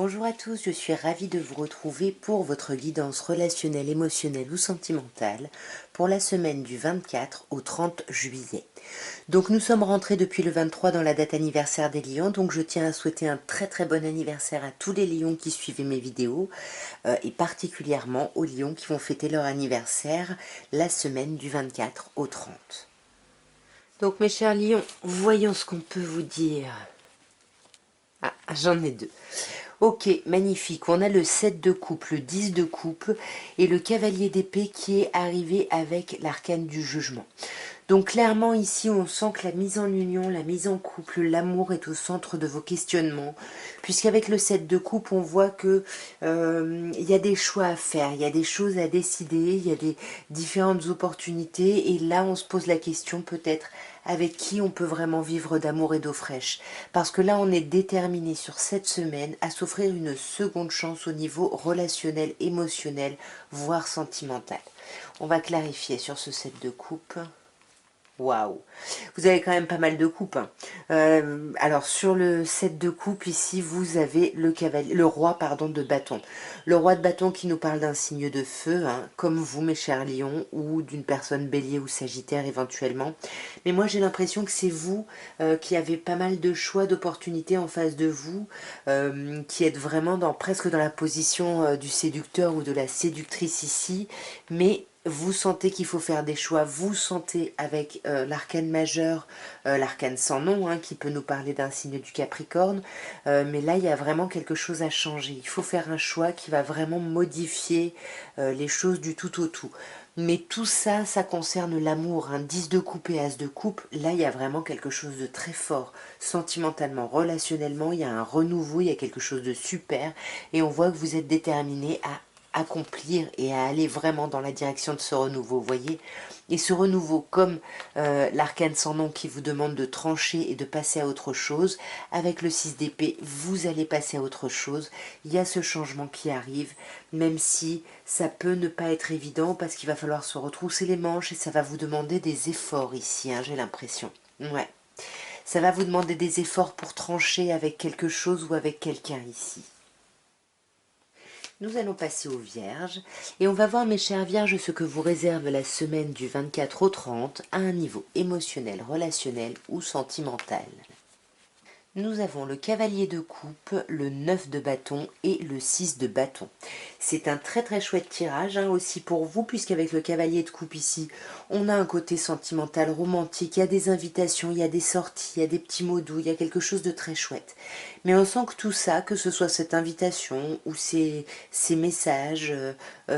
Bonjour à tous, je suis ravie de vous retrouver pour votre guidance relationnelle, émotionnelle ou sentimentale pour la semaine du 24 au 30 juillet. Donc nous sommes rentrés depuis le 23 dans la date anniversaire des lions, donc je tiens à souhaiter un très bon anniversaire à tous les lions qui suivaient mes vidéos et particulièrement aux lions qui vont fêter leur anniversaire la semaine du 24 au 30. Donc mes chers lions, voyons ce qu'on peut vous dire. Ah, j'en ai deux. Ok, magnifique. On a le 7 de coupe, le 10 de coupe et le cavalier d'épée qui est arrivé avec l'arcane du jugement. Donc clairement ici on sent que la mise en union, la mise en couple, l'amour est au centre de vos questionnements, puisqu'avec le 7 de coupe on voit que il y a des choix à faire, il y a des choses à décider, il y a des différentes opportunités et là on se pose la question peut-être avec qui on peut vraiment vivre d'amour et d'eau fraîche. Parce que là on est déterminé sur cette semaine à s'offrir une seconde chance au niveau relationnel, émotionnel, voire sentimental. On va clarifier sur ce 7 de coupe. Waouh, vous avez quand même pas mal de coupes. Hein. Alors sur le 7 de coupe ici, vous avez le roi de bâton. Le roi de bâton qui nous parle d'un signe de feu, hein, comme vous mes chers lions, ou d'une personne bélier ou sagittaire éventuellement. Mais moi j'ai l'impression que c'est vous qui avez pas mal de choix, d'opportunités en face de vous, qui êtes vraiment presque dans la position du séducteur ou de la séductrice ici, mais vous sentez qu'il faut faire des choix, vous sentez avec l'arcane majeur, l'arcane sans nom, hein, qui peut nous parler d'un signe du Capricorne, mais là il y a vraiment quelque chose à changer. Il faut faire un choix qui va vraiment modifier les choses du tout au tout. Mais tout ça, ça concerne l'amour, un 10 de coupe et as de coupe, là il y a vraiment quelque chose de très fort, sentimentalement, relationnellement, il y a un renouveau, il y a quelque chose de super, et on voit que vous êtes déterminé à accomplir et à aller vraiment dans la direction de ce renouveau, vous voyez. Et ce renouveau, comme l'arcane sans nom qui vous demande de trancher et de passer à autre chose, avec le 6 d'épée, vous allez passer à autre chose. Il y a ce changement qui arrive, même si ça peut ne pas être évident parce qu'il va falloir se retrousser les manches et ça va vous demander des efforts ici, hein, j'ai l'impression. Ouais. Ça va vous demander des efforts pour trancher avec quelque chose ou avec quelqu'un ici. Nous allons passer aux Vierges et on va voir mes chères Vierges ce que vous réserve la semaine du 24 au 30 à un niveau émotionnel, relationnel ou sentimental. Nous avons le cavalier de coupe, le 9 de bâton et le 6 de bâton. C'est un très chouette tirage hein, aussi pour vous, puisqu'avec le cavalier de coupe ici, on a un côté sentimental, romantique, il y a des invitations, il y a des sorties, il y a des petits mots doux, il y a quelque chose de très chouette. Mais on sent que tout ça, que ce soit cette invitation ou ces messages,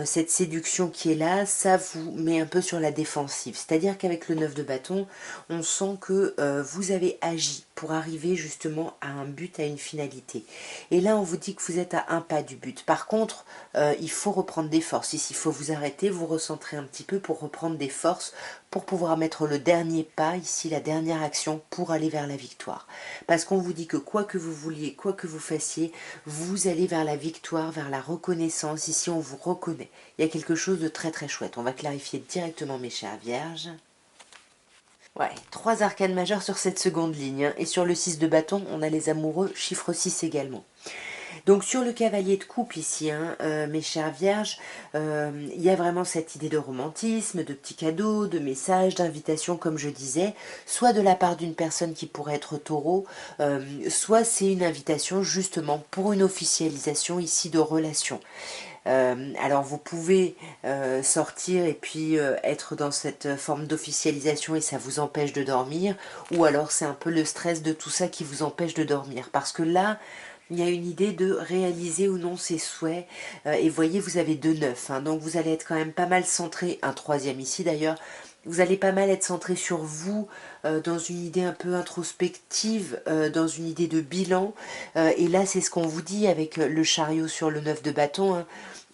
cette séduction qui est là, ça vous met un peu sur la défensive. C'est-à-dire qu'avec le 9 de bâton, on sent que vous avez agi pour arriver justement à un but, à une finalité. Et là, on vous dit que vous êtes à un pas du but. Par contre, il faut reprendre des forces. Ici, il faut vous arrêter, vous recentrer un petit peu pour reprendre des forces, pour pouvoir mettre le dernier pas, ici la dernière action, pour aller vers la victoire. Parce qu'on vous dit que quoi que vous vouliez, quoi que vous fassiez, vous allez vers la victoire, vers la reconnaissance. Ici, on vous reconnaît. Il y a quelque chose de très chouette. On va clarifier directement, mes chères Vierges. Ouais, 3 arcanes majeures sur cette seconde ligne. Hein. Et sur le 6 de bâton, on a les amoureux, chiffre 6 également. Donc sur le cavalier de coupe ici, hein, mes chères Vierges, il y a vraiment cette idée de romantisme, de petits cadeaux, de messages, d'invitations, comme je disais, soit de la part d'une personne qui pourrait être taureau, soit c'est une invitation justement pour une officialisation ici de relation. Alors vous pouvez sortir et puis être dans cette forme d'officialisation et ça vous empêche de dormir, ou alors c'est un peu le stress de tout ça qui vous empêche de dormir, parce que là il y a une idée de réaliser ou non ses souhaits, et voyez vous avez 2 9, hein, donc vous allez être quand même pas mal centré, un troisième ici d'ailleurs, vous allez pas mal être centré sur vous, dans une idée un peu introspective, dans une idée de bilan, et là c'est ce qu'on vous dit avec le chariot sur le 9 de bâton, hein.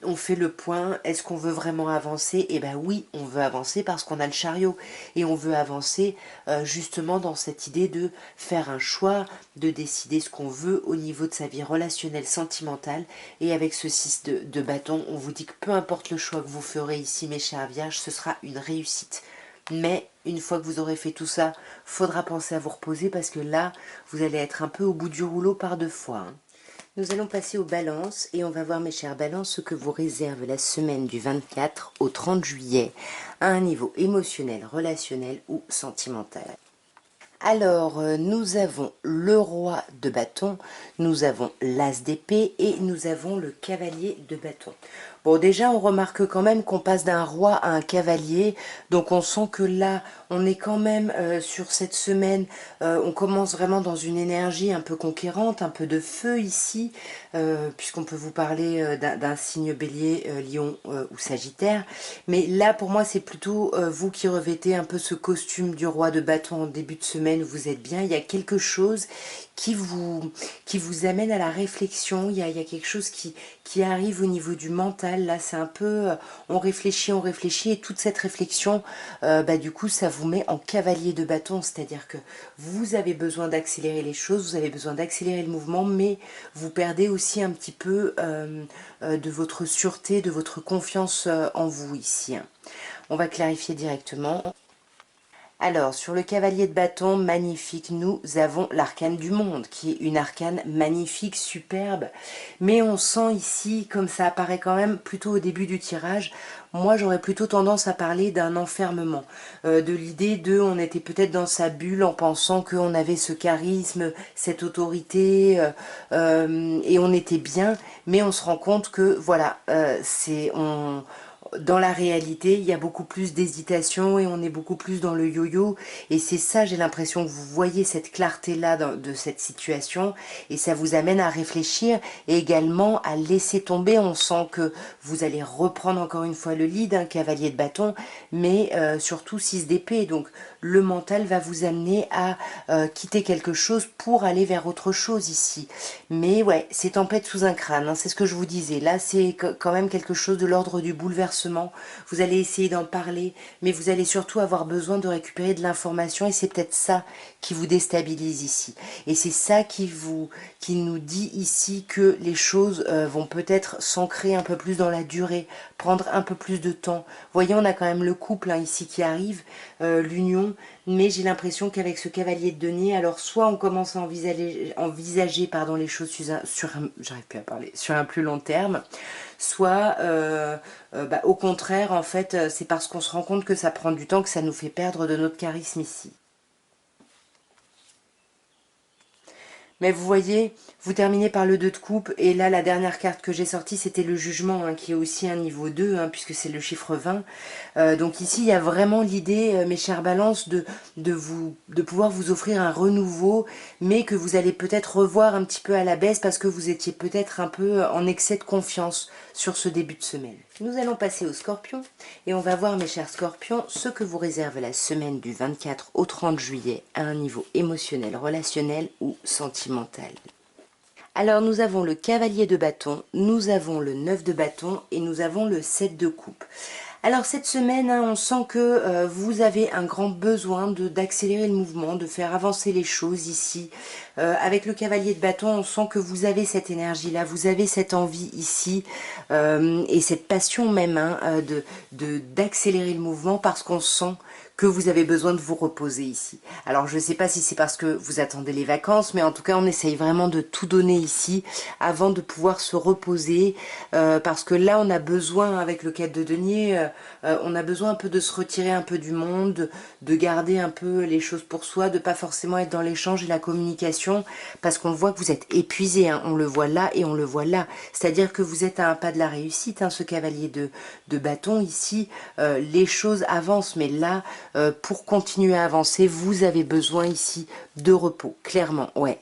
On fait le point, est-ce qu'on veut vraiment avancer? Eh bien oui, on veut avancer parce qu'on a le chariot, et on veut avancer justement dans cette idée de faire un choix, de décider ce qu'on veut au niveau de sa vie relationnelle, sentimentale, et avec ce 6 de bâton, on vous dit que peu importe le choix que vous ferez ici mes chers Vierges, ce sera une réussite. Mais une fois que vous aurez fait tout ça, faudra penser à vous reposer parce que là, vous allez être un peu au bout du rouleau par 2 fois. Hein. Nous allons passer aux balances et on va voir, mes chères balances, ce que vous réserve la semaine du 24 au 30 juillet à un niveau émotionnel, relationnel ou sentimental. Alors, nous avons le roi de bâton, nous avons l'as d'épée et nous avons le cavalier de bâton. Bon, déjà, on remarque quand même qu'on passe d'un roi à un cavalier, donc on sent que là, on est quand même sur cette semaine, on commence vraiment dans une énergie un peu conquérante, un peu de feu ici, puisqu'on peut vous parler d'un signe bélier, lion ou sagittaire. Mais là, pour moi, c'est plutôt vous qui revêtez un peu ce costume du roi de bâton en début de semaine, où vous êtes bien. Il y a quelque chose qui vous amène à la réflexion, il y a quelque chose qui arrive au niveau du mental. Là, c'est un peu, on réfléchit, et toute cette réflexion, du coup, ça vous met en cavalier de bâton, c'est-à-dire que vous avez besoin d'accélérer les choses, vous avez besoin d'accélérer le mouvement, mais vous perdez aussi un petit peu de votre sûreté, de votre confiance en vous ici. On va clarifier directement. Alors, sur le cavalier de bâton, magnifique, nous avons l'arcane du monde, qui est une arcane magnifique, superbe. Mais on sent ici, comme ça apparaît quand même plutôt au début du tirage, moi j'aurais plutôt tendance à parler d'un enfermement. De l'idée de, on était peut-être dans sa bulle en pensant qu'on avait ce charisme, cette autorité, et on était bien, mais on se rend compte que, voilà, dans la réalité, il y a beaucoup plus d'hésitation et on est beaucoup plus dans le yo-yo. Et c'est ça, j'ai l'impression que vous voyez cette clarté-là de cette situation. Et ça vous amène à réfléchir et également à laisser tomber. On sent que vous allez reprendre encore une fois le lead, un cavalier de bâton, mais surtout 6 d'épée. Donc le mental va vous amener à quitter quelque chose pour aller vers autre chose ici. Mais ouais, c'est tempête sous un crâne, hein, c'est ce que je vous disais. Là, c'est quand même quelque chose de l'ordre du bouleversement. Vous allez essayer d'en parler, mais vous allez surtout avoir besoin de récupérer de l'information et c'est peut-être ça qui vous déstabilise ici. Et c'est ça qui nous dit ici que les choses vont peut-être s'ancrer un peu plus dans la durée, prendre un peu plus de temps. Vous voyez, on a quand même le couple ici qui arrive, l'union, mais j'ai l'impression qu'avec ce cavalier de denier, alors soit on commence à envisager les choses sur un plus long terme, soit au contraire, en fait, c'est parce qu'on se rend compte que ça prend du temps que ça nous fait perdre de notre charisme ici. Mais vous voyez, vous terminez par le 2 de coupe, et là, la dernière carte que j'ai sortie, c'était le jugement, hein, qui est aussi un niveau 2, hein, puisque c'est le chiffre 20. Donc ici, il y a vraiment l'idée, mes chères balances, de pouvoir vous offrir un renouveau, mais que vous allez peut-être revoir un petit peu à la baisse, parce que vous étiez peut-être un peu en excès de confiance sur ce début de semaine. Nous allons passer aux scorpions, et on va voir, mes chers scorpions, ce que vous réserve la semaine du 24 au 30 juillet à un niveau émotionnel, relationnel ou sentimental. Alors nous avons le cavalier de bâton, nous avons le 9 de bâton et nous avons le 7 de coupe. Alors cette semaine, hein, on sent que vous avez un grand besoin d'accélérer le mouvement, de faire avancer les choses ici. Avec le cavalier de bâton, on sent que vous avez cette énergie-là, vous avez cette envie ici et cette passion même, hein, d'accélérer le mouvement, parce qu'on sent que vous avez besoin de vous reposer ici. Alors je ne sais pas si c'est parce que vous attendez les vacances, mais en tout cas on essaye vraiment de tout donner ici avant de pouvoir se reposer, parce que là on a besoin, avec le 4 de denier, on a besoin un peu de se retirer un peu du monde, de garder un peu les choses pour soi, de pas forcément être dans l'échange et la communication, parce qu'on voit que vous êtes épuisé, hein, on le voit là et on le voit là, c'est-à-dire que vous êtes à un pas de la réussite, hein, ce cavalier de bâton ici, les choses avancent, mais là, pour continuer à avancer, vous avez besoin ici de repos, clairement, ouais.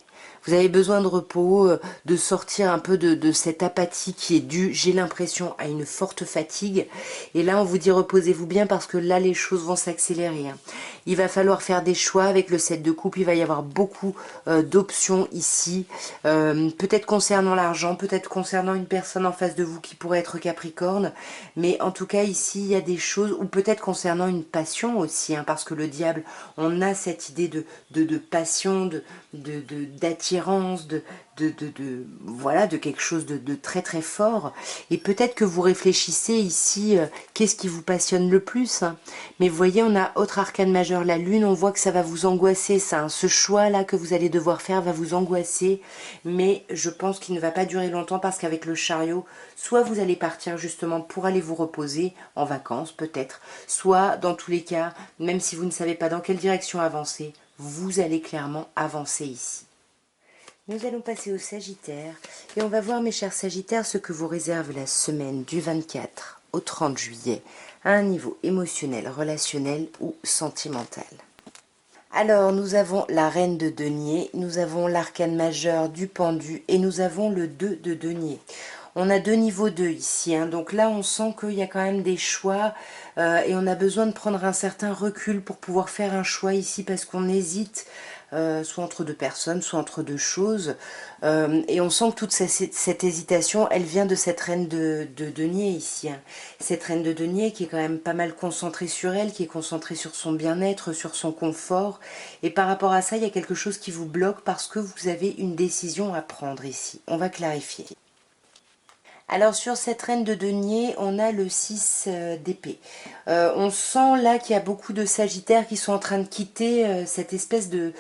Vous avez besoin de repos, de sortir un peu de cette apathie qui est due, j'ai l'impression, à une forte fatigue. Et là, on vous dit reposez-vous bien, parce que là, les choses vont s'accélérer, hein. Il va falloir faire des choix avec le 7 de coupe. Il va y avoir beaucoup d'options ici. Peut-être concernant l'argent, peut-être concernant une personne en face de vous qui pourrait être Capricorne. Mais en tout cas, ici, il y a des choses, ou peut-être concernant une passion aussi, hein, parce que le diable, on a cette idée de passion, d'attirer d'attirance, voilà, de quelque chose de très très fort. Et peut-être que vous réfléchissez ici, qu'est-ce qui vous passionne le plus, hein. Mais vous voyez, on a autre arcane majeur, la lune, on voit que ça va vous angoisser, ça, hein. Ce choix-là que vous allez devoir faire va vous angoisser, mais je pense qu'il ne va pas durer longtemps parce qu'avec le chariot, soit vous allez partir justement pour aller vous reposer en vacances peut-être, soit dans tous les cas, même si vous ne savez pas dans quelle direction avancer, vous allez clairement avancer ici. Nous allons passer au Sagittaire et on va voir, mes chers Sagittaires, ce que vous réserve la semaine du 24 au 30 juillet à un niveau émotionnel, relationnel ou sentimental. Alors, nous avons la reine de denier, nous avons l'arcane majeur du pendu et nous avons le 2 de denier. On a deux niveaux 2 ici, hein. Donc là on sent qu'il y a quand même des choix et on a besoin de prendre un certain recul pour pouvoir faire un choix ici parce qu'on hésite soit entre deux personnes, soit entre deux choses. Et on sent que toute cette hésitation, elle vient de cette reine de denier ici, hein. Cette reine de denier qui est quand même pas mal concentrée sur elle, qui est concentrée sur son bien-être, sur son confort. Et par rapport à ça, il y a quelque chose qui vous bloque parce que vous avez une décision à prendre ici. On va clarifier. Alors sur cette reine de denier, on a le 6 d'épée. On sent là qu'il y a beaucoup de sagittaires qui sont en train de quitter cette espèce de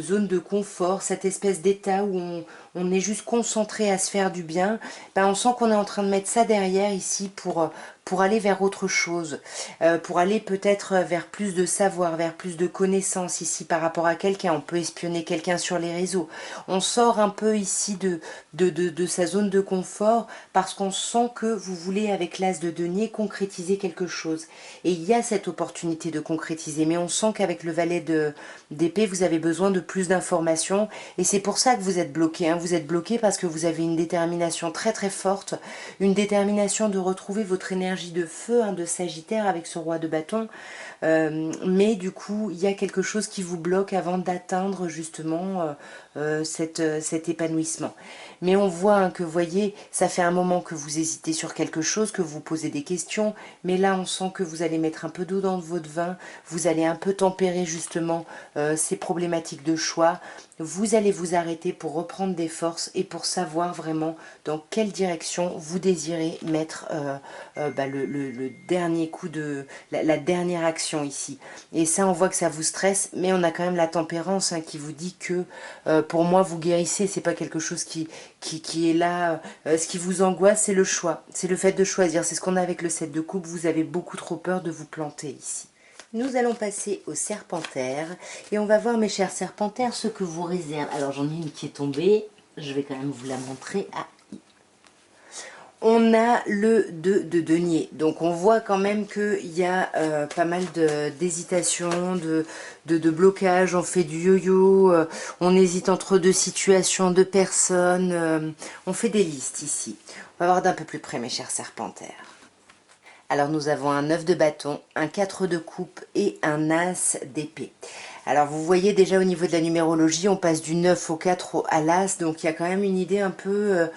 zone de confort, cette espèce d'état où on est juste concentré à se faire du bien. Ben, on sent qu'on est en train de mettre ça derrière ici pour aller vers autre chose, pour aller peut-être vers plus de savoir, vers plus de connaissances ici par rapport à quelqu'un. On peut espionner quelqu'un sur les réseaux. On sort un peu ici de sa zone de confort parce qu'on sent que vous voulez, avec l'as de denier, concrétiser quelque chose. Et il y a cette opportunité de concrétiser, mais on sent qu'avec le valet d'épée, vous avez besoin de plus d'informations, et c'est pour ça que vous êtes bloqué, hein. Vous êtes bloqué parce que vous avez une détermination très très forte, une détermination de retrouver votre énergie de feu, hein, de Sagittaire avec ce roi de bâton, mais du coup, il y a quelque chose qui vous bloque avant d'atteindre justement cet épanouissement. Mais on voit, hein, que vous voyez, ça fait un moment que vous hésitez sur quelque chose, que vous posez des questions, mais là on sent que vous allez mettre un peu d'eau dans votre vin, vous allez un peu tempérer justement ces problématiques de choix, vous allez vous arrêter pour reprendre des forces et pour savoir vraiment dans quelle direction vous désirez mettre le dernier coup de la dernière action ici. Et ça, on voit que ça vous stresse, mais on a quand même la tempérance, hein, qui vous dit que pour moi vous guérissez. C'est pas quelque chose qui est là. Ce qui vous angoisse, c'est le choix, c'est le fait de choisir. C'est ce qu'on a avec le 7 de coupe. Vous avez beaucoup trop peur de vous planter ici. Nous allons passer au serpentaire et on va voir, mes chers serpentaires, ce que vous réserve. Alors j'en ai une qui est tombée, je vais quand même vous la montrer. Ah. On a le 2 de denier, donc on voit quand même qu'il y a pas mal d'hésitation, de blocage, on fait du yo-yo, on hésite entre deux situations, deux personnes, on fait des listes ici. On va voir d'un peu plus près, mes chers serpentaires. Alors nous avons un 9 de bâton, un 4 de coupe et un as d'épée. Alors vous voyez déjà au niveau de la numérologie, on passe du 9 au 4 à l'as, donc il y a quand même une idée un peu...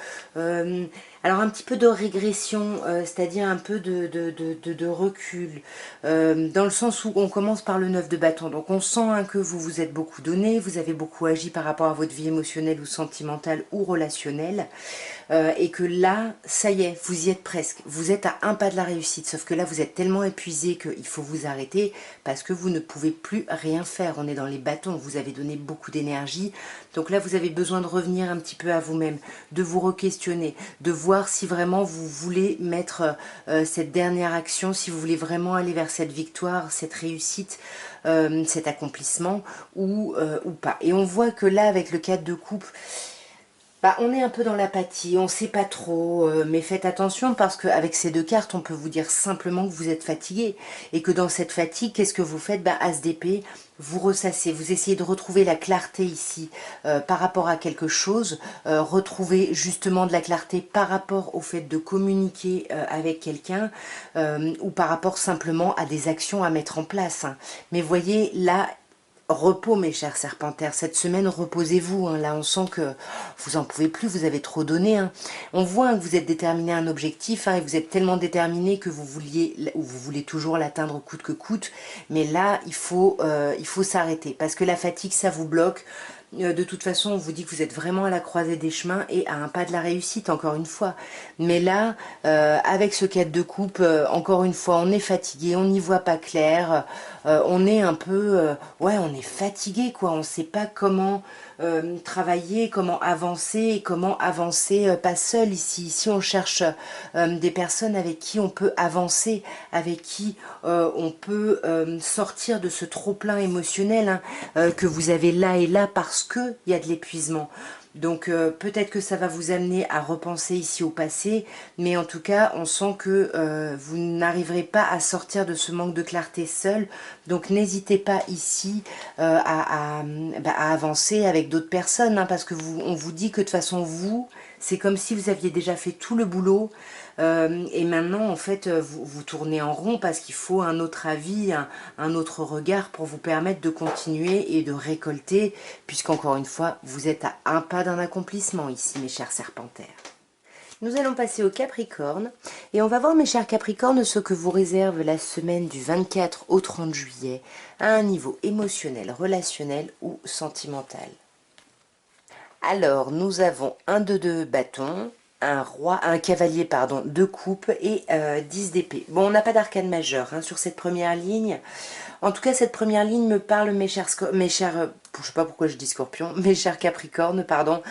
alors un petit peu de régression, c'est-à-dire un peu de recul, dans le sens où on commence par le 9 de bâton. Donc on sent, hein, que vous vous êtes beaucoup donné, vous avez beaucoup agi par rapport à votre vie émotionnelle ou sentimentale ou relationnelle, et que là, ça y est, vous y êtes presque. Vous êtes à un pas de la réussite, sauf que là vous êtes tellement épuisé qu'il faut vous arrêter parce que vous ne pouvez plus rien faire. On est dans les bâtons, vous avez donné beaucoup d'énergie, donc là vous avez besoin de revenir un petit peu à vous-même, de vous re-questionner, de voir si vraiment vous voulez mettre cette dernière action, si vous voulez vraiment aller vers cette victoire, cette réussite, cet accomplissement ou pas. Et on voit que là, avec le 4 de coupe, bah, on est un peu dans l'apathie, on ne sait pas trop, mais faites attention parce qu'avec ces deux cartes, on peut vous dire simplement que vous êtes fatigué et que dans cette fatigue, qu'est-ce que vous faites? Bah, as d'épée, vous ressassez, vous essayez de retrouver la clarté ici par rapport à quelque chose, retrouver justement de la clarté par rapport au fait de communiquer avec quelqu'un ou par rapport simplement à des actions à mettre en place, hein. Mais voyez, là, repos, mes chers serpentaires, cette semaine reposez-vous, hein. Là on sent que vous en pouvez plus, vous avez trop donné, hein. On voit, hein, que vous êtes déterminé à un objectif, hein, et vous êtes tellement déterminé que vous voulez toujours l'atteindre coûte que coûte, mais là il faut s'arrêter parce que la fatigue ça vous bloque. De toute façon, on vous dit que vous êtes vraiment à la croisée des chemins et à un pas de la réussite, encore une fois. Mais là, avec ce 4 de coupe, encore une fois, on est fatigué, on n'y voit pas clair, on est un peu... ouais, on est fatigué, quoi. On ne sait pas comment travailler, comment avancer, et comment avancer pas seul ici. Ici, on cherche des personnes avec qui on peut avancer, avec qui on peut sortir de ce trop-plein émotionnel que vous avez là et là parce qu'il y a de l'épuisement. Donc peut-être que ça va vous amener à repenser ici au passé, mais en tout cas on sent que vous n'arriverez pas à sortir de ce manque de clarté seul. Donc n'hésitez pas ici à avancer avec d'autres personnes, hein, parce que on vous dit que de toute façon vous, c'est comme si vous aviez déjà fait tout le boulot. Et maintenant, en fait, vous tournez en rond parce qu'il faut un autre avis, un autre regard pour vous permettre de continuer et de récolter, puisqu'encore une fois, vous êtes à un pas d'un accomplissement ici, mes chers serpentaires. Nous allons passer au Capricorne et on va voir, mes chers Capricornes, ce que vous réserve la semaine du 24 au 30 juillet à un niveau émotionnel, relationnel ou sentimental. Alors, nous avons un 2 de bâton, un cavalier, pardon, de coupe et 10 d'épée. Bon, on n'a pas d'arcane majeur hein, sur cette première ligne. En tout cas, cette première ligne me parle, mes chers, je sais pas pourquoi je dis scorpion, mes chers Capricornes, pardon,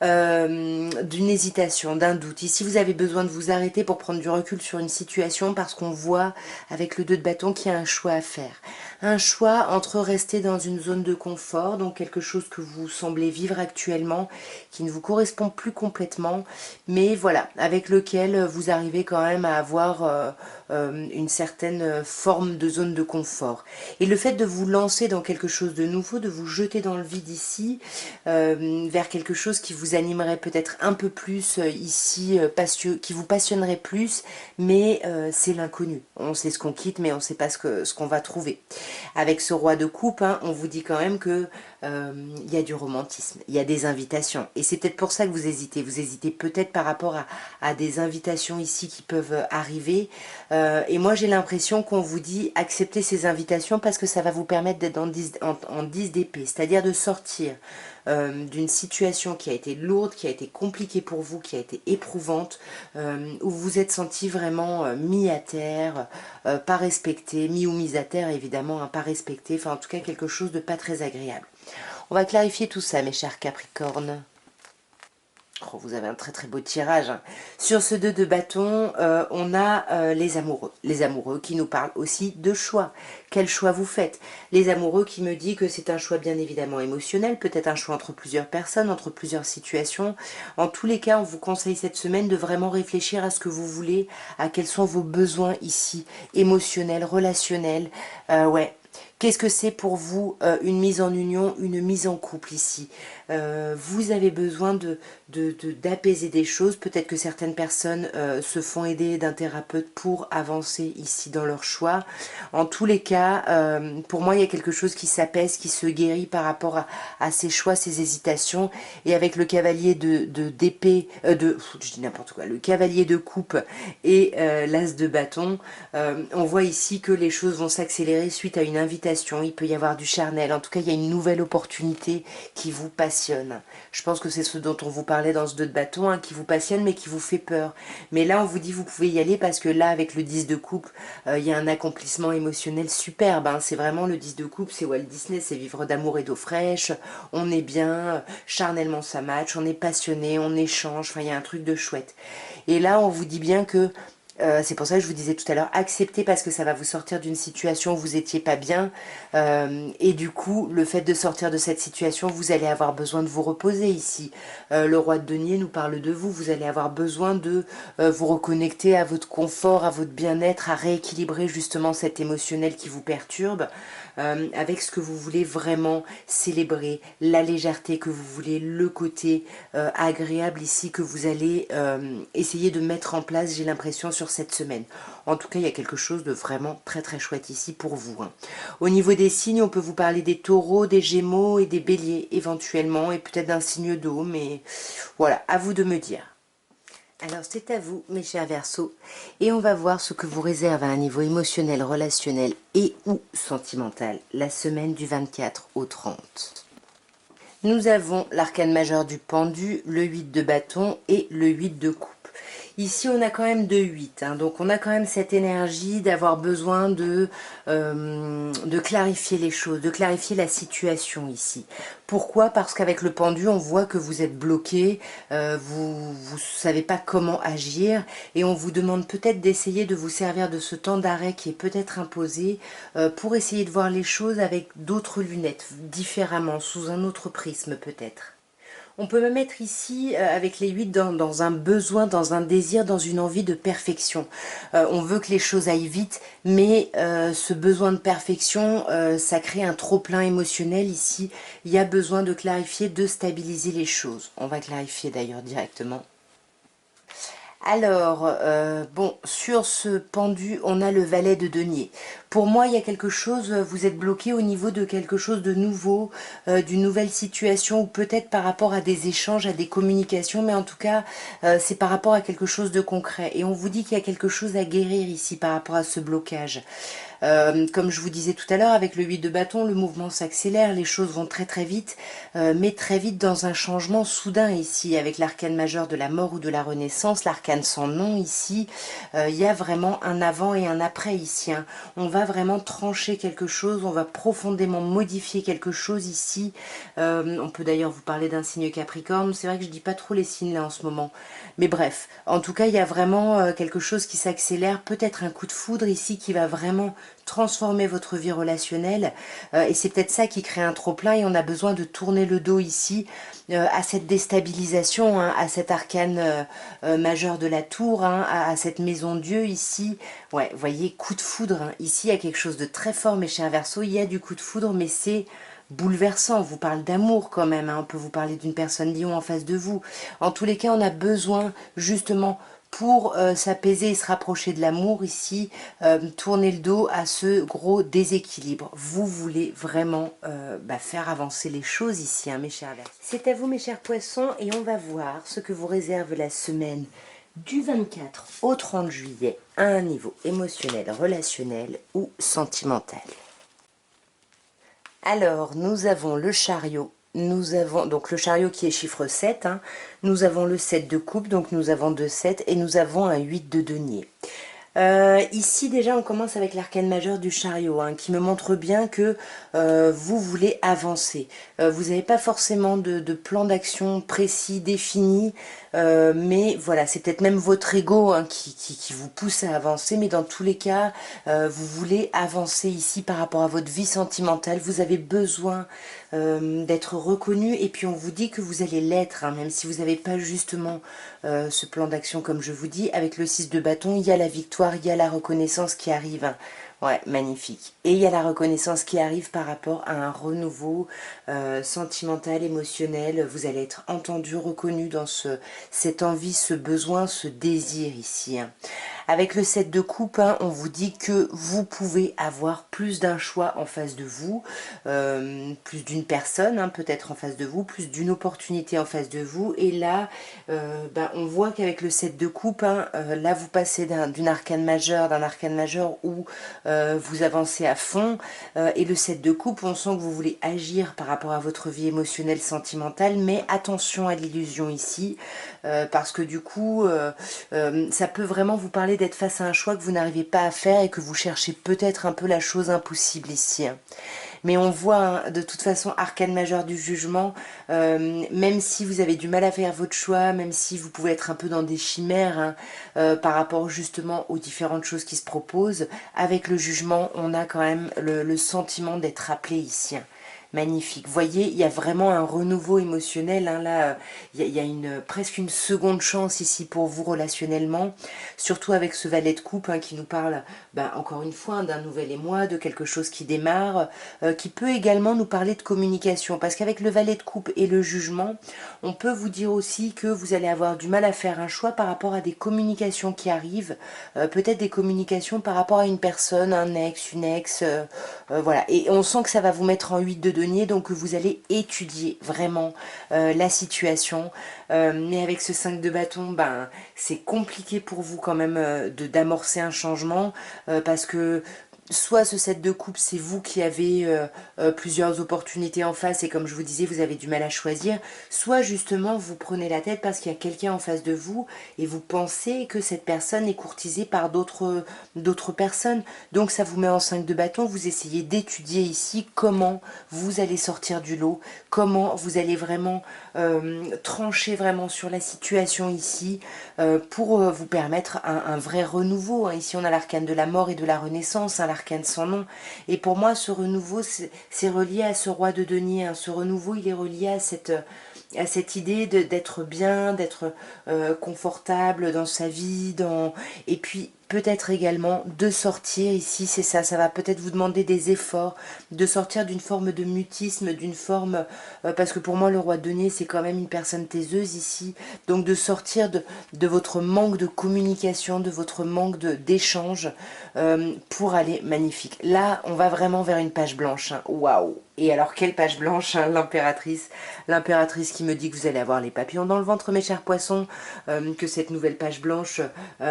d'une hésitation, d'un doute. Ici, vous avez besoin de vous arrêter pour prendre du recul sur une situation parce qu'on voit avec le 2 de bâton qu'il y a un choix à faire. Un choix entre rester dans une zone de confort, donc quelque chose que vous semblez vivre actuellement, qui ne vous correspond plus complètement, mais voilà, avec lequel vous arrivez quand même à avoir une certaine forme de zone de confort. Et le fait de vous lancer dans quelque chose de nouveau, de vous jeter dans le vide ici, vers quelque chose qui vous animerait peut-être un peu plus ici, qui vous passionnerait plus, mais c'est l'inconnu. On sait ce qu'on quitte, mais on ne sait pas ce qu'on va trouver. Avec ce roi de coupe, hein, on vous dit quand même que il y a du romantisme, il y a des invitations. Et c'est peut-être pour ça que vous hésitez. Vous hésitez peut-être par rapport à des invitations ici qui peuvent arriver. Et moi, j'ai l'impression qu'on vous dit acceptez ces invitations parce que ça va vous permettre d'être en 10 d'épée. C'est-à-dire de sortir d'une situation qui a été lourde, qui a été compliquée pour vous, qui a été éprouvante, où vous vous êtes senti vraiment mis à terre, pas respecté, mis ou mise à terre évidemment, hein, pas respecté, enfin en tout cas quelque chose de pas très agréable. On va clarifier tout ça, mes chers Capricornes. Oh, vous avez un très très beau tirage. Hein. Sur ce 2 de bâton, on a les amoureux. Les amoureux qui nous parlent aussi de choix. Quel choix vous faites? Les amoureux qui me disent que c'est un choix bien évidemment émotionnel, peut-être un choix entre plusieurs personnes, entre plusieurs situations. En tous les cas, on vous conseille cette semaine de vraiment réfléchir à ce que vous voulez, à quels sont vos besoins ici, émotionnels, relationnels. Ouais. Qu'est-ce que c'est pour vous une mise en union, une mise en couple ici? Vous avez besoin d'apaiser des choses. Peut-être que certaines personnes se font aider d'un thérapeute pour avancer ici dans leur choix. En tous les cas, pour moi, il y a quelque chose qui s'apaise, qui se guérit par rapport à ces choix, ces hésitations. Et avec le cavalier d'épée, je dis n'importe quoi, le cavalier de coupe et l'as de bâton, on voit ici que les choses vont s'accélérer suite à une invitation. Il peut y avoir du charnel. En tout cas, il y a une nouvelle opportunité qui vous passionne. Je pense que c'est ce dont on vous parlait dans ce 2 de bâton, hein, qui vous passionne mais qui vous fait peur. Mais là, on vous dit vous pouvez y aller parce que là, avec le 10 de coupe, il y a un accomplissement émotionnel superbe. Hein. C'est vraiment le 10 de coupe, c'est Walt Disney, c'est vivre d'amour et d'eau fraîche. On est bien, charnellement ça match, on est passionné, on échange. Enfin, il y a un truc de chouette. Et là, on vous dit bien que c'est pour ça que je vous disais tout à l'heure, acceptez parce que ça va vous sortir d'une situation où vous n'étiez pas bien. Et du coup, le fait de sortir de cette situation, vous allez avoir besoin de vous reposer ici. Le roi de denier nous parle de vous. Vous allez avoir besoin de vous reconnecter à votre confort, à votre bien-être, à rééquilibrer justement cet émotionnel qui vous perturbe. Avec ce que vous voulez vraiment célébrer, la légèreté que vous voulez, le côté agréable ici que vous allez essayer de mettre en place, j'ai l'impression, sur cette semaine. En tout cas, il y a quelque chose de vraiment très très chouette ici pour vous. Hein. Au niveau des signes, on peut vous parler des taureaux, des gémeaux et des béliers éventuellement, et peut-être d'un signe d'eau, mais voilà, à vous de me dire. Alors c'est à vous, mes chers Verseaux, et on va voir ce que vous réserve à un niveau émotionnel, relationnel et ou sentimental la semaine du 24 au 30. Nous avons l'arcane majeur du pendu, le 8 de bâton et le 8 de coupe. Ici, on a quand même 2-8, hein, donc on a quand même cette énergie d'avoir besoin de clarifier les choses, de clarifier la situation ici. Pourquoi? Parce qu'avec le pendu, on voit que vous êtes bloqué, vous ne savez pas comment agir, et on vous demande peut-être d'essayer de vous servir de ce temps d'arrêt qui est peut-être imposé pour essayer de voir les choses avec d'autres lunettes, différemment, sous un autre prisme peut-être. On peut me mettre ici avec les 8 dans un besoin, dans un désir, dans une envie de perfection. On veut que les choses aillent vite, mais ce besoin de perfection, ça crée un trop-plein émotionnel ici. Il y a besoin de clarifier, de stabiliser les choses. On va clarifier d'ailleurs directement. Alors, bon, sur ce pendu, on a le valet de denier. Pour moi, il y a quelque chose, vous êtes bloqué au niveau de quelque chose de nouveau, d'une nouvelle situation, ou peut-être par rapport à des échanges, à des communications, mais en tout cas, c'est par rapport à quelque chose de concret. Et on vous dit qu'il y a quelque chose à guérir ici par rapport à ce blocage. Comme je vous disais tout à l'heure, avec le 8 de bâton, le mouvement s'accélère, les choses vont très très vite, mais très vite dans un changement soudain ici, avec l'arcane majeur de la mort ou de la renaissance, l'arcane sans nom ici, il y a vraiment un avant et un après ici, hein. On va vraiment trancher quelque chose, on va profondément modifier quelque chose ici. On peut d'ailleurs vous parler d'un signe Capricorne, c'est vrai que je dis pas trop les signes là en ce moment, mais bref, en tout cas il y a vraiment quelque chose qui s'accélère, peut-être un coup de foudre ici qui va vraiment transformer votre vie relationnelle, et c'est peut-être ça qui crée un trop-plein, et on a besoin de tourner le dos ici à cette déstabilisation, hein, à cet arcane majeur de la tour, hein, à cette maison Dieu ici. Ouais, vous voyez, coup de foudre, hein. Ici il y a quelque chose de très fort, mes chers Verseaux, il y a du coup de foudre, mais c'est bouleversant. On vous parle d'amour quand même, hein. On peut vous parler d'une personne Lion en face de vous. En tous les cas, on a besoin justement pour s'apaiser et se rapprocher de l'amour ici, tourner le dos à ce gros déséquilibre. Vous voulez vraiment faire avancer les choses ici, hein, mes chers Verseaux. C'est à vous, mes chers poissons, et on va voir ce que vous réserve la semaine du 24 au 30 juillet à un niveau émotionnel, relationnel ou sentimental. Alors, nous avons le chariot. Nous avons donc le chariot qui est chiffre 7, hein. Nous avons le 7 de coupe, donc nous avons 2 7 et nous avons un 8 de denier. Ici déjà on commence avec l'arcane majeur du chariot, hein, qui me montre bien que vous voulez avancer. Vous n'avez pas forcément de plan d'action précis, défini, mais voilà, c'est peut-être même votre ego, hein, qui vous pousse à avancer, mais dans tous les cas, vous voulez avancer ici par rapport à votre vie sentimentale. Vous avez besoin d'être reconnu, et puis on vous dit que vous allez l'être, hein, même si vous n'avez pas justement ce plan d'action comme je vous dis. Avec le 6 de bâton, il y a la victoire, il y a la reconnaissance qui arrive, hein. Ouais, magnifique. Et il y a la reconnaissance qui arrive par rapport à un renouveau sentimental, émotionnel. Vous allez être entendu, reconnu dans cette envie, ce besoin, ce désir ici, hein. Avec le 7 de coupe, hein, on vous dit que vous pouvez avoir plus d'un choix en face de vous, plus d'une personne, hein, peut-être en face de vous, plus d'une opportunité en face de vous. Et là, on voit qu'avec le 7 de coupe, hein, là vous passez d'un arcane majeur où vous avancez à fond, et le 7 de coupe, on sent que vous voulez agir par rapport à votre vie émotionnelle, sentimentale, mais attention à l'illusion ici, parce que du coup, ça peut vraiment vous parler d'être face à un choix que vous n'arrivez pas à faire et que vous cherchez peut-être un peu la chose impossible ici, hein. Mais on voit, hein, de toute façon, arcane majeur du jugement, même si vous avez du mal à faire votre choix, même si vous pouvez être un peu dans des chimères, hein, par rapport justement aux différentes choses qui se proposent, avec le jugement, on a quand même le sentiment d'être appelé ici, hein. Magnifique. Vous voyez, il y a vraiment un renouveau émotionnel, hein, là, il y a presque une seconde chance ici pour vous relationnellement, surtout avec ce valet de coupe, hein, qui nous parle, encore une fois, hein, d'un nouvel émoi, de quelque chose qui démarre, qui peut également nous parler de communication, parce qu'avec le valet de coupe et le jugement, on peut vous dire aussi que vous allez avoir du mal à faire un choix par rapport à des communications qui arrivent, peut-être des communications par rapport à une personne, un ex, une ex, voilà, et on sent que ça va vous mettre en 8 de denier, donc vous allez étudier vraiment la situation, mais avec ce 5 de bâton, c'est compliqué pour vous quand même d'amorcer un changement, parce que soit ce 7 de coupe, c'est vous qui avez plusieurs opportunités en face et comme je vous disais, vous avez du mal à choisir, soit justement vous prenez la tête parce qu'il y a quelqu'un en face de vous et vous pensez que cette personne est courtisée par d'autres personnes. Donc ça vous met en 5 de bâton, vous essayez d'étudier ici comment vous allez sortir du lot, comment vous allez vraiment trancher vraiment sur la situation ici pour vous permettre un vrai renouveau. Ici on a l'arcane de la mort et de la renaissance, l'arcane sans nom. Et pour moi ce renouveau c'est relié à ce roi de denier. Ce renouveau il est relié à cette idée d'être bien, d'être confortable dans sa vie, et puis peut-être également de sortir ici, c'est ça, ça va peut-être vous demander des efforts, de sortir d'une forme de mutisme, d'une forme, parce que pour moi le roi de denier c'est quand même une personne taiseuse ici, donc de sortir de votre manque de communication, de votre manque d'échange pour aller magnifique. Là on va vraiment vers une page blanche, waouh. Et alors quelle page blanche, l'impératrice qui me dit que vous allez avoir les papillons dans le ventre mes chers poissons, que cette nouvelle page blanche,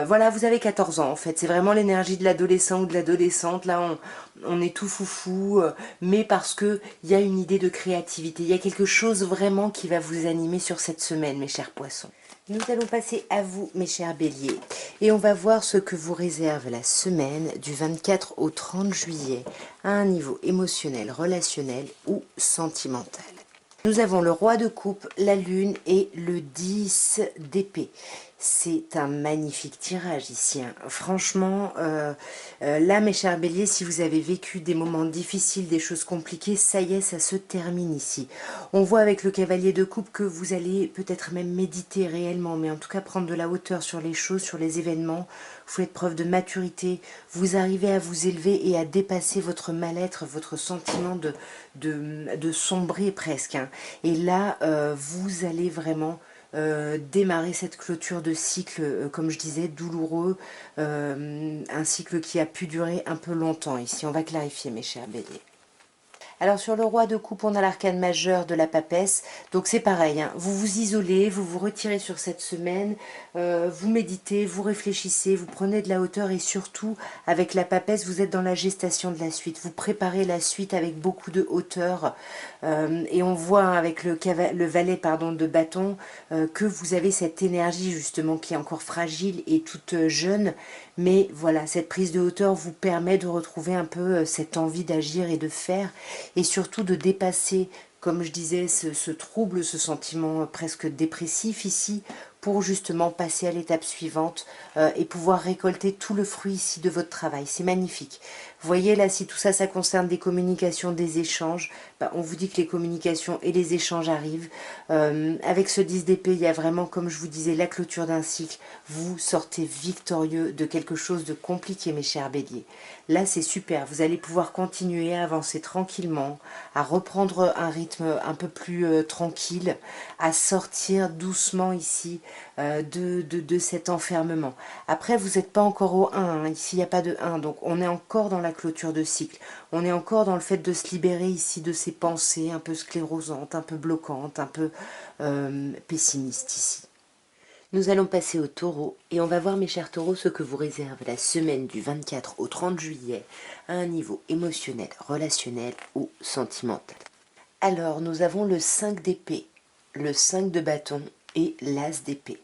voilà vous avez 14 ans en fait, c'est vraiment l'énergie de l'adolescent ou de l'adolescente, là on est tout foufou, mais parce que il y a une idée de créativité, il y a quelque chose vraiment qui va vous animer sur cette semaine mes chers poissons. Nous allons passer à vous mes chers béliers et on va voir ce que vous réserve la semaine du 24 au 30 juillet à un niveau émotionnel, relationnel ou sentimental. Nous avons le roi de coupe, la lune et le 10 d'épée. C'est un magnifique tirage ici. Franchement, là mes chers béliers, si vous avez vécu des moments difficiles, des choses compliquées, ça y est, ça se termine ici. On voit avec le cavalier de coupe que vous allez peut-être même méditer réellement, mais en tout cas prendre de la hauteur sur les choses, sur les événements. Vous faites preuve de maturité, vous arrivez à vous élever et à dépasser votre mal-être, votre sentiment de sombrer presque. Et là, vous allez vraiment démarrer cette clôture de cycle, comme je disais, douloureux, un cycle qui a pu durer un peu longtemps. Ici, on va clarifier, mes chers béliers. Alors sur le roi de coupe, on a l'arcane majeur de la papesse, donc c'est pareil, vous vous isolez, vous vous retirez sur cette semaine, vous méditez, vous réfléchissez, vous prenez de la hauteur et surtout avec la papesse, vous êtes dans la gestation de la suite, vous préparez la suite avec beaucoup de hauteur et on voit avec le valet de bâton que vous avez cette énergie justement qui est encore fragile et toute jeune, mais voilà, cette prise de hauteur vous permet de retrouver un peu cette envie d'agir et de faire et surtout de dépasser, comme je disais, ce trouble, ce sentiment presque dépressif ici, pour justement passer à l'étape suivante et pouvoir récolter tout le fruit ici de votre travail. C'est magnifique. Vous voyez là, si tout ça, ça concerne des communications, des échanges, on vous dit que les communications et les échanges arrivent. Avec ce 10 d'épée, il y a vraiment, comme je vous disais, la clôture d'un cycle. Vous sortez victorieux de quelque chose de compliqué, mes chers béliers. Là, c'est super. Vous allez pouvoir continuer à avancer tranquillement, à reprendre un rythme un peu plus tranquille, à sortir doucement ici de cet enfermement. Après, vous n'êtes pas encore au 1, ici il n'y a pas de 1, donc on est encore dans la clôture de cycle, on est encore dans le fait de se libérer ici de ces pensées un peu sclérosantes, un peu bloquantes, un peu pessimistes ici. Nous allons passer au taureau et on va voir mes chers taureaux ce que vous réserve la semaine du 24 au 30 juillet à un niveau émotionnel, relationnel ou sentimental. Alors nous avons le 5 d'épée, le 5 de bâton et l'as d'épée.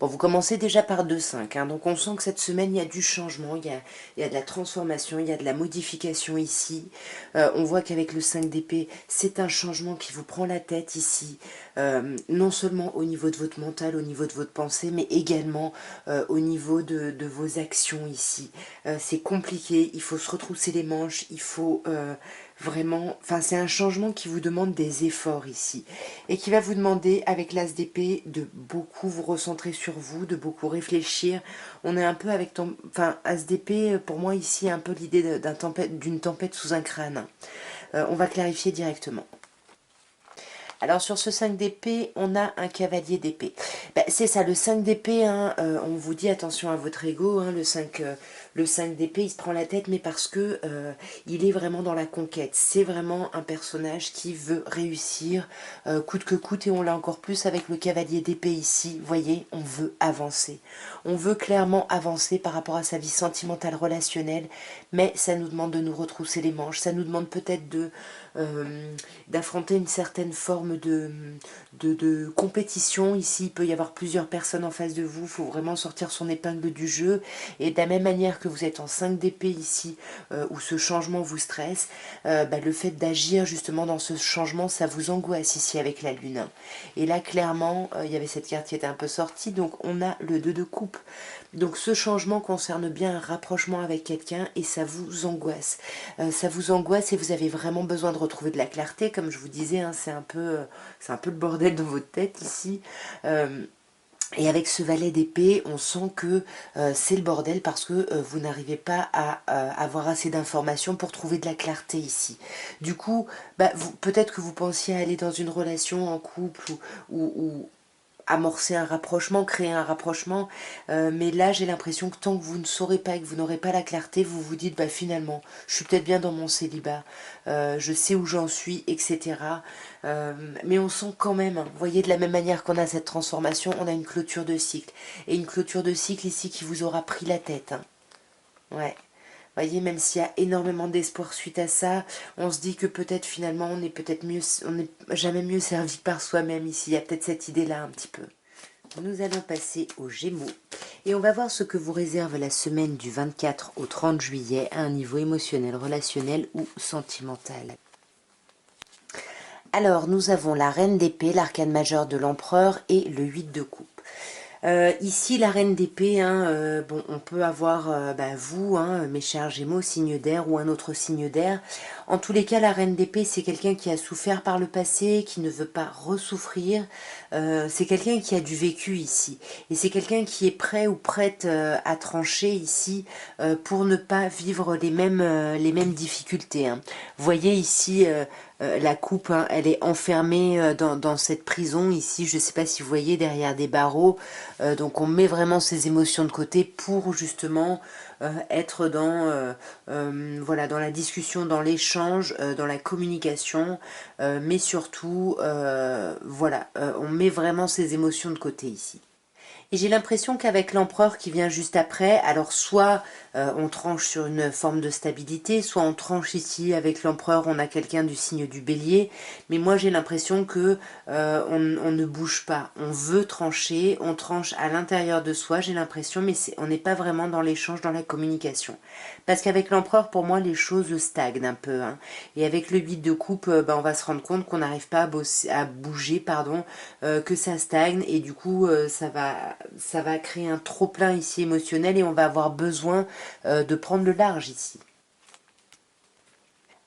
Bon, vous commencez déjà par 2-5, donc on sent que cette semaine il y a du changement, il y a de la transformation, il y a de la modification ici. On voit qu'avec le 5 d'épée, c'est un changement qui vous prend la tête ici, non seulement au niveau de votre mental, au niveau de votre pensée, mais également au niveau de vos actions ici. C'est compliqué, il faut se retrousser les manches, il faut vraiment, enfin c'est un changement qui vous demande des efforts ici et qui va vous demander avec l'as d'épée de beaucoup vous recentrer sur vous, de beaucoup réfléchir. On est un peu avec as d'épée pour moi ici un peu l'idée d'une tempête sous un crâne. On va clarifier directement. Alors sur ce 5 d'épée, on a un cavalier d'épée. Ben, c'est ça, le 5 d'épée, hein, on vous dit attention à votre ego, hein, le 5 d'épée, il se prend la tête, mais parce que il est vraiment dans la conquête. C'est vraiment un personnage qui veut réussir coûte que coûte, et on l'a encore plus avec le cavalier d'épée ici. Vous voyez, on veut avancer. On veut clairement avancer par rapport à sa vie sentimentale, relationnelle, mais ça nous demande de nous retrousser les manches, ça nous demande peut-être d'affronter une certaine forme de compétition. Ici, il peut y avoir plusieurs personnes en face de vous, il faut vraiment sortir son épingle du jeu, et de la même manière que vous êtes en 5 d'épée ici, où ce changement vous stresse, le fait d'agir justement dans ce changement, ça vous angoisse ici avec la lune. Et là, clairement, il y avait cette carte qui était un peu sortie, donc on a le 2 de coupe. Donc ce changement concerne bien un rapprochement avec quelqu'un, et ça vous angoisse. Ça vous angoisse, et vous avez vraiment besoin de retrouver de la clarté. Comme je vous disais, hein, c'est un peu le bordel dans votre tête ici. Et avec ce valet d'épée, on sent que c'est le bordel, parce que vous n'arrivez pas à avoir assez d'informations pour trouver de la clarté ici. Du coup, peut-être que vous pensiez aller dans une relation en couple, ou amorcer un rapprochement, créer un rapprochement, mais là j'ai l'impression que tant que vous ne saurez pas et que vous n'aurez pas la clarté, vous vous dites finalement je suis peut-être bien dans mon célibat, je sais où j'en suis, etc. Mais on sent quand même, vous voyez, de la même manière qu'on a cette transformation, on a une clôture de cycle, et une clôture de cycle ici qui vous aura pris la tête, hein. Ouais. Voyez, même s'il y a énormément d'espoir suite à ça, on se dit que peut-être finalement on est peut-être mieux, on n'est jamais mieux servi par soi-même ici. Il y a peut-être cette idée-là un petit peu. Nous allons passer aux Gémeaux, et on va voir ce que vous réserve la semaine du 24 au 30 juillet à un niveau émotionnel, relationnel ou sentimental. Alors, nous avons la Reine d'épée, l'arcane majeur de l'Empereur et le 8 de coupe. Ici, la reine d'épée, hein, bon, on peut avoir vous, hein, mes chers Gémeaux, signe d'air, ou un autre signe d'air. En tous les cas, la reine d'épée, c'est quelqu'un qui a souffert par le passé, qui ne veut pas ressouffrir. C'est quelqu'un qui a du vécu ici. Et c'est quelqu'un qui est prêt ou prête à trancher ici pour ne pas vivre les mêmes difficultés, hein. Vous voyez ici... la coupe, hein, elle est enfermée dans cette prison ici, je ne sais pas si vous voyez, derrière des barreaux. Donc on met vraiment ses émotions de côté pour justement être voilà, dans la discussion, dans l'échange, dans la communication, mais surtout, voilà, on met vraiment ses émotions de côté ici. Et j'ai l'impression qu'avec l'empereur qui vient juste après, alors soit on tranche sur une forme de stabilité, soit on tranche ici avec l'empereur, on a quelqu'un du signe du bélier, mais moi j'ai l'impression que on ne bouge pas, on veut trancher, on tranche à l'intérieur de soi, j'ai l'impression, mais on n'est pas vraiment dans l'échange, dans la communication. Parce qu'avec l'empereur, pour moi, les choses stagnent un peu, hein. Et avec le 8 de coupe, on va se rendre compte qu'on n'arrive pas à bouger, pardon, que ça stagne, et du coup ça va créer un trop-plein ici émotionnel, et on va avoir besoin de prendre le large ici.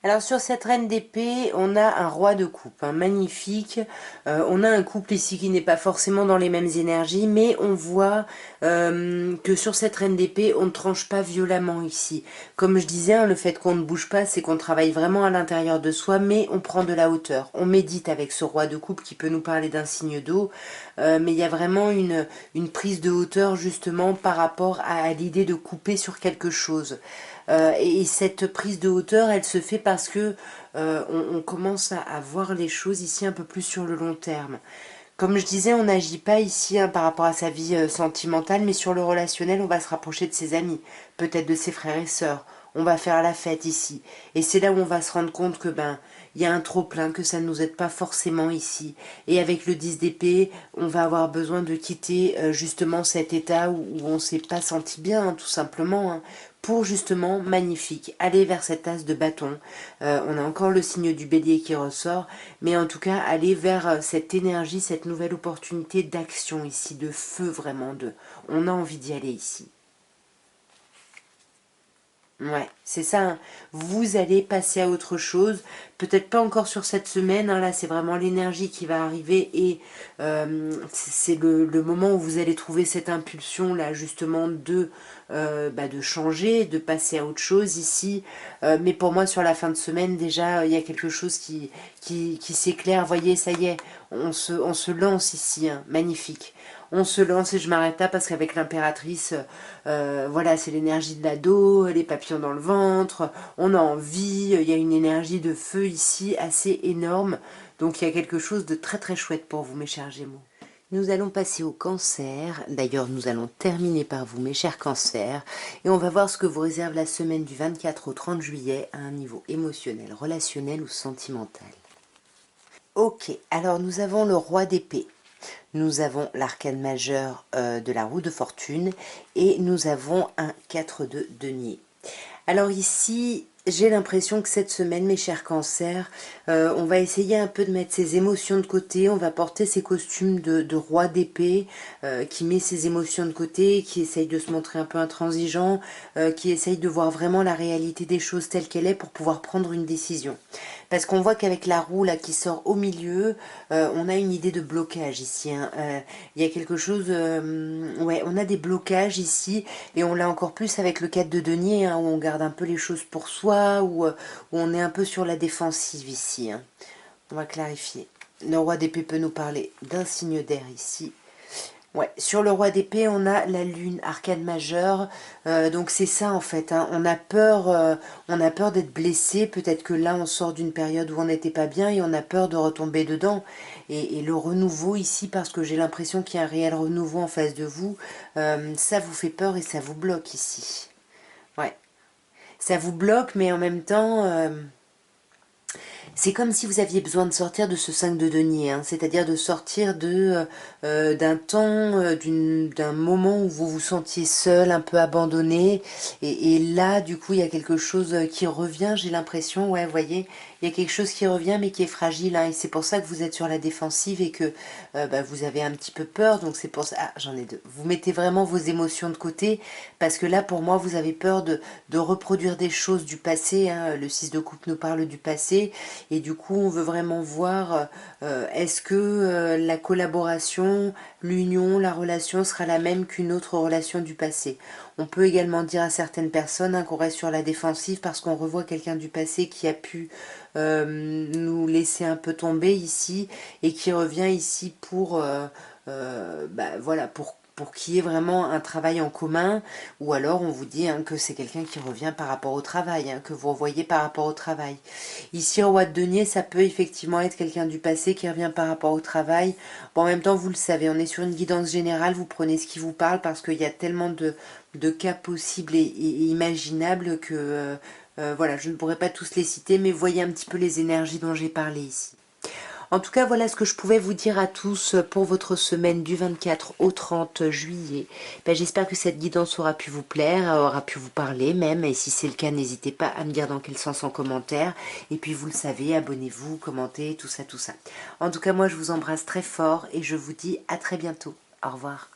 Alors sur cette reine d'épée, on a un roi de coupe, hein, magnifique. On a un couple ici qui n'est pas forcément dans les mêmes énergies, mais on voit que sur cette reine d'épée, on ne tranche pas violemment ici. Comme je disais, hein, le fait qu'on ne bouge pas, c'est qu'on travaille vraiment à l'intérieur de soi, mais on prend de la hauteur. On médite avec ce roi de coupe qui peut nous parler d'un signe d'eau, mais il y a vraiment une prise de hauteur justement par rapport à l'idée de couper sur quelque chose. Et cette prise de hauteur, elle se fait parce que on commence à voir les choses ici un peu plus sur le long terme. Comme je disais, on n'agit pas ici hein, par rapport à sa vie sentimentale, mais sur le relationnel, on va se rapprocher de ses amis, peut-être de ses frères et sœurs. On va faire la fête ici. Et c'est là où on va se rendre compte que il y a un trop-plein, que ça ne nous aide pas forcément ici. Et avec le 10 d'épée, on va avoir besoin de quitter justement cet état où on ne s'est pas senti bien, hein, tout simplement, hein, pour justement, magnifique, aller vers cet as de bâton. On a encore le signe du bélier qui ressort, mais en tout cas, aller vers cette énergie, cette nouvelle opportunité d'action ici, de feu vraiment, on a envie d'y aller ici. Ouais, c'est ça, hein. Vous allez passer à autre chose. Peut-être pas encore sur cette semaine, hein, là c'est vraiment l'énergie qui va arriver et c'est le moment où vous allez trouver cette impulsion là justement de changer, de passer à autre chose ici. Mais pour moi sur la fin de semaine déjà il y a quelque chose qui s'éclaire. Voyez, ça y est, on se lance ici, hein. Magnifique. On se lance et je m'arrête là parce qu'avec l'impératrice, voilà, c'est l'énergie de l'ado, les papillons dans le ventre, on a envie, il y a une énergie de feu ici assez énorme. Donc il y a quelque chose de très très chouette pour vous, mes chers Gémeaux. Nous allons passer au cancer. D'ailleurs, nous allons terminer par vous, mes chers cancers. Et on va voir ce que vous réserve la semaine du 24 au 30 juillet à un niveau émotionnel, relationnel ou sentimental. Ok, alors nous avons le roi d'épée. Nous avons l'arcane majeur de la roue de fortune et nous avons un 4 de denier. Alors ici, j'ai l'impression que cette semaine, mes chers cancers, on va essayer un peu de mettre ses émotions de côté, on va porter ses costumes de roi d'épée, qui met ses émotions de côté, qui essaye de se montrer un peu intransigeant, qui essaye de voir vraiment la réalité des choses telle qu'elle est pour pouvoir prendre une décision. Parce qu'on voit qu'avec la roue là qui sort au milieu, on a une idée de blocage ici, hein. Il y a quelque chose, ouais, on a des blocages ici, et on l'a encore plus avec le 4 de denier, hein, où on garde un peu les choses pour soi, où on est un peu sur la défensive ici, hein. On va clarifier. Le roi d'épée peut nous parler d'un signe d'air ici. Ouais, sur le roi d'épée, on a la lune, arcane majeure, donc c'est ça en fait, hein. On a peur d'être blessé, peut-être que là on sort d'une période où on n'était pas bien et on a peur de retomber dedans. Et le renouveau ici, parce que j'ai l'impression qu'il y a un réel renouveau en face de vous, ça vous fait peur et ça vous bloque ici. Ouais, ça vous bloque, mais en même temps, c'est comme si vous aviez besoin de sortir de ce 5 de denier, hein, c'est-à-dire de sortir d'un temps, d'un moment où vous vous sentiez seul, un peu abandonné. Et là, du coup, il y a quelque chose qui revient, j'ai l'impression, ouais, vous voyez, il y a quelque chose qui revient, mais qui est fragile, hein, et c'est pour ça que vous êtes sur la défensive et que vous avez un petit peu peur. Donc c'est pour ça, ah, j'en ai deux. Vous mettez vraiment vos émotions de côté, parce que là, pour moi, vous avez peur de reproduire des choses du passé, hein. Le 6 de coupe nous parle du passé. Et du coup, on veut vraiment voir est-ce que la collaboration, l'union, la relation sera la même qu'une autre relation du passé. On peut également dire à certaines personnes, hein, qu'on reste sur la défensive parce qu'on revoit quelqu'un du passé qui a pu nous laisser un peu tomber ici et qui revient ici voilà, pour qu'il y ait vraiment un travail en commun, ou alors on vous dit, hein, que c'est quelqu'un qui revient par rapport au travail, hein, que vous revoyez par rapport au travail. Ici, en roi de denier, ça peut effectivement être quelqu'un du passé qui revient par rapport au travail. Bon, en même temps, vous le savez, on est sur une guidance générale, vous prenez ce qui vous parle parce qu'il y a tellement de cas possibles et imaginables que, voilà, je ne pourrais pas tous les citer, mais voyez un petit peu les énergies dont j'ai parlé ici. En tout cas, voilà ce que je pouvais vous dire à tous pour votre semaine du 24 au 30 juillet. Ben, j'espère que cette guidance aura pu vous plaire, aura pu vous parler même. Et si c'est le cas, n'hésitez pas à me dire dans quel sens en commentaire. Et puis, vous le savez, abonnez-vous, commentez, tout ça, tout ça. En tout cas, moi, je vous embrasse très fort et je vous dis à très bientôt. Au revoir.